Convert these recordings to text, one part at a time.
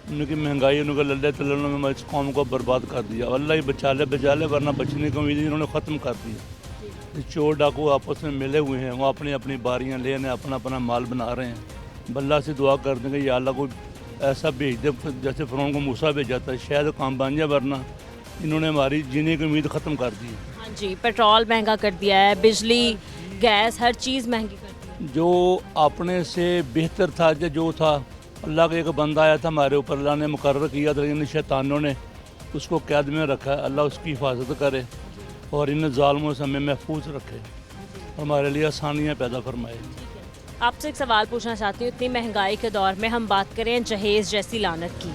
उनकी महंगाई, उनका लल्ले तल्लों में इस कौम को बर्बाद कर दिया। अल्लाह ही बचा ले वरना बचने की उम्मीद इन्होंने ख़त्म कर दिया। चोर डाकू आपस में मिले हुए हैं, वो अपनी अपनी बारियां ले रहे हैं, अपना अपना माल बना रहे हैं। अल्लाह से दुआ कर देंगे या अल्लाह को ऐसा भेज दे जैसे फ़िरौन को मूसा भेजा था, शायद काम बन जाए, वरना इन्होंने हमारी जीने की उम्मीद ख़त्म कर दी है। हाँ जी, पेट्रोल महंगा कर दिया है, बिजली गैस हर चीज़ महंगी कर दी है। जो अपने से बेहतर था जो था, अल्लाह का एक बंदा आया था हमारे ऊपर, अल्लाह ने मुकर्रर किया था, लेकिन शैतानों ने उसको कैद में रखा है। अल्लाह उसकी हिफाजत करे और इन ज़ालिमों से हमें महफूज रखे और हमारे लिए आसानियाँ पैदा फरमाए। आपसे एक सवाल पूछना चाहती हूँ, इतनी महंगाई के दौर में हम बात करें जहेज़ जैसी लानत की,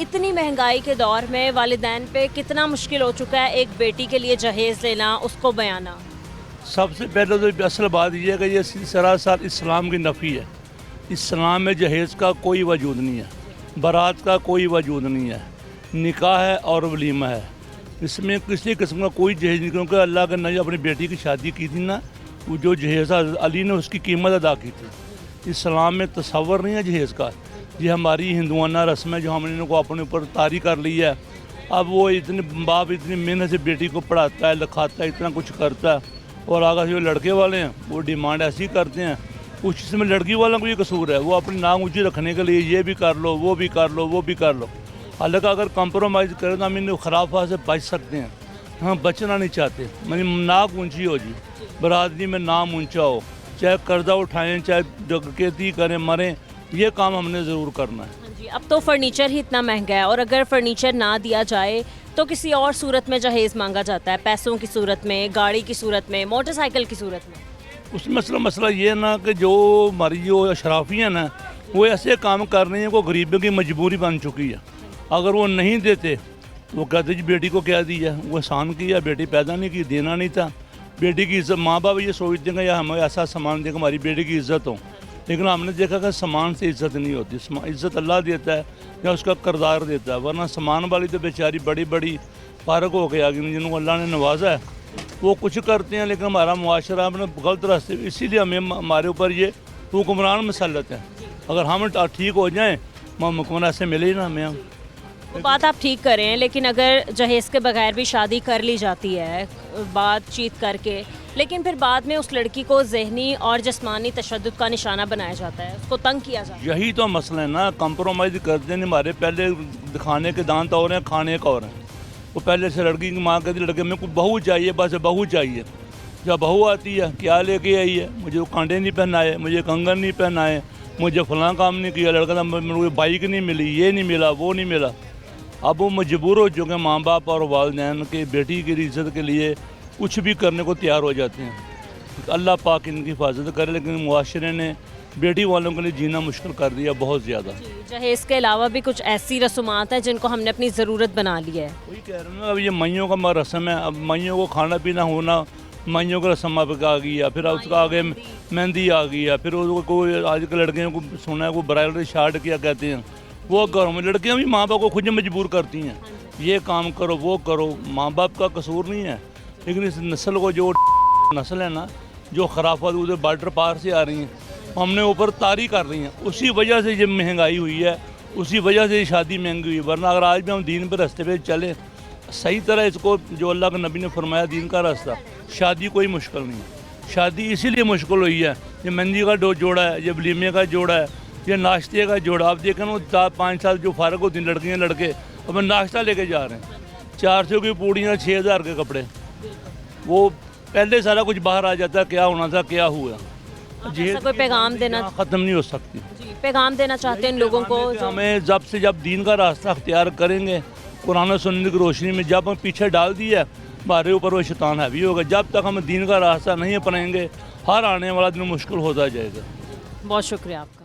इतनी महंगाई के दौर में वालिदैन पे कितना मुश्किल हो चुका है एक बेटी के लिए जहेज़ लेना, उसको बयाना। सबसे पहले तो असल बात यह है कि ये सरासर इस्लाम की नफ़ी है। इस्लाम में जहेज़ का कोई वजूद नहीं है, बारात का कोई वजूद नहीं है, निकाह है और वलीमा है। इसमें किसी किस्म का कोई जहेज़ नहीं, क्योंकि अल्लाह के नबी अपनी बेटी की शादी की थी ना, वो जो जहेज़ अली ने उसकी कीमत अदा की थी। इस्लाम में तसव्वुर नहीं है जहेज़ का। ये हमारी हिंदुआना रस्म है जो हमने इनको अपने ऊपर तारी कर ली है। अब वो इतने बाप इतनी मेहनत से बेटी को पढ़ाता है, लिखाता है, इतना कुछ करता है, और आगे से जो लड़के वाले हैं वो डिमांड ऐसी करते हैं। कुछ इसमें लड़की वालों को ये कसूर है, वो अपनी नाक ऊँची रखने के लिए ये भी कर लो, वो भी कर लो, वो भी कर लो। हालांकि अगर कंप्रोमाइज़ करें तो हम इन खराफा से बच सकते हैं। हम बचना नहीं चाहते, मेरी नाक ऊँची हो जी, बरादरी में नाम ऊँचा हो, चाहे कर्जा उठाएं, चाहे डकैती करें, मरें, ये काम हमने ज़रूर करना है। हाँ जी, अब तो फर्नीचर ही इतना महंगा है और अगर फर्नीचर ना दिया जाए तो किसी और सूरत में जहेज़ मांगा जाता है, पैसों की सूरत में, गाड़ी की सूरत में, मोटरसाइकिल की सूरत में। उस मसला ये है ना कि जो हमारी जो अशराफियाँ ना, वो ऐसे काम कर रही हैं को गरीबों की मजबूरी बन चुकी है। अगर वो नहीं देते वो कहते जी बेटी को क्या दिया, वो एहसान किया, बेटी पैदा नहीं की, देना नहीं था। बेटी की इज्जत, माँ बाप ये सोचते हैं या हमें ऐसा सामान देगा हमारी बेटी की इज्जत हो, लेकिन हमने देखा कि सामान से इज्जत नहीं होती। इज्जत अल्लाह देता है या उसका किरदार देता है, वरना सामान वाली तो बेचारी बड़ी बड़ी पारक हो के आ गई, जिनको अल्लाह ने नवाजा है वो कुछ करते हैं, लेकिन हमारा मुआशरा अपने गलत रास्ते, इसीलिए हमें हमारे ऊपर ये हुक्मरान मसलत है। अगर हम ठीक हो जाएँ, हुक्मरान ऐसे मिले ही ना हमें। हम वो बात आप ठीक कर रहे हैं, लेकिन अगर जहेज़ के बगैर भी शादी कर ली जाती है बातचीत करके, लेकिन फिर बाद में उस लड़की को ज़हनी और जिस्मानी तशद्दुद का निशाना बनाया जाता है, उसको तंग किया जाता है। यही तो मसला है ना, कंप्रोमाइज़ करते नहीं। हमारे पहले दिखाने के दांत और हैं, खाने का और हैं। वो पहले से लड़की की माँ कहती लड़के मेरे को बहू चाहिए, बस बहू चाहिए। जब बहू आती है, क्या लेके आई है, मुझे वो कांटे नहीं पहनाए, मुझे कंगन नहीं पहनाए, मुझे फलां काम नहीं किया, लड़का मुझे बाइक नहीं मिली, ये नहीं मिला, वो नहीं मिला। अब वो मजबूर हो चुके हैं, माँ बाप और वालिदैन के बेटी की इज़्ज़त के लिए कुछ भी करने को तैयार हो जाते हैं। अल्लाह पाक इनकी हिफाजत करे, लेकिन मुआशरे ने बेटी वालों के लिए जीना मुश्किल कर दिया बहुत ज़्यादा। जहेज़ के अलावा भी कुछ ऐसी रसूमात हैं जिनको हमने अपनी ज़रूरत बना ली है। वही कह रहे हैं ना, अब ये मैयों का रस्म है, अब मैयों को खाना पीना होना, मैयों का रस्म अब आ गई है, फिर उसका आगे मेहंदी आ गई है, फिर उसको आज के लड़कियों को सुना है को ब्राइडल शार्ट क्या कहते हैं, वो घरों में लड़कियां भी माँ बाप को खुद मजबूर करती हैं, ये काम करो, वो करो। माँ बाप का कसूर नहीं है, लेकिन इस नस्ल को जो नस्ल है ना, जो खराफत उधर बॉर्डर पार से आ रही हैं, हमने ऊपर तारी कर रही हैं, उसी वजह से ये महंगाई हुई है, उसी वजह से ये शादी महंगी हुई। वरना अगर आज भी हम दीन पर रास्ते पे चले सही तरह, इसको जो अल्लाह के नबी ने फरमाया दीन का रास्ता, शादी कोई मुश्किल नहीं है। शादी इसीलिए मुश्किल हुई है, ये मेहंदी का जोड़ा है, ये वलीमे का जोड़ा है, ये नाश्ते का जोड़ा। आप देखें ना 4-5 साल जो फारग होती हैं लड़कियाँ लड़के, अब नाश्ता लेके जा रहे हैं, 400 की पूड़ियाँ, 6000 के कपड़े, वो पहले सारा कुछ बाहर आ जाता है, क्या होना था क्या हुआ। ऐसा कोई पैगाम देना, ख़त्म नहीं हो सकती। जी, पैगाम देना चाहते हैं लोगों को हमें जब से जब दीन का रास्ता अख्तियार करेंगे, कुरान और सुन्नत की रोशनी में जब हम पीछे डाल दिया, हमारे ऊपर वो शैतान हावी होगा। जब तक हम दीन का रास्ता नहीं अपनाएंगे, हर आने वाला दिन मुश्किल होता जाएगा। बहुत शुक्रिया आपका।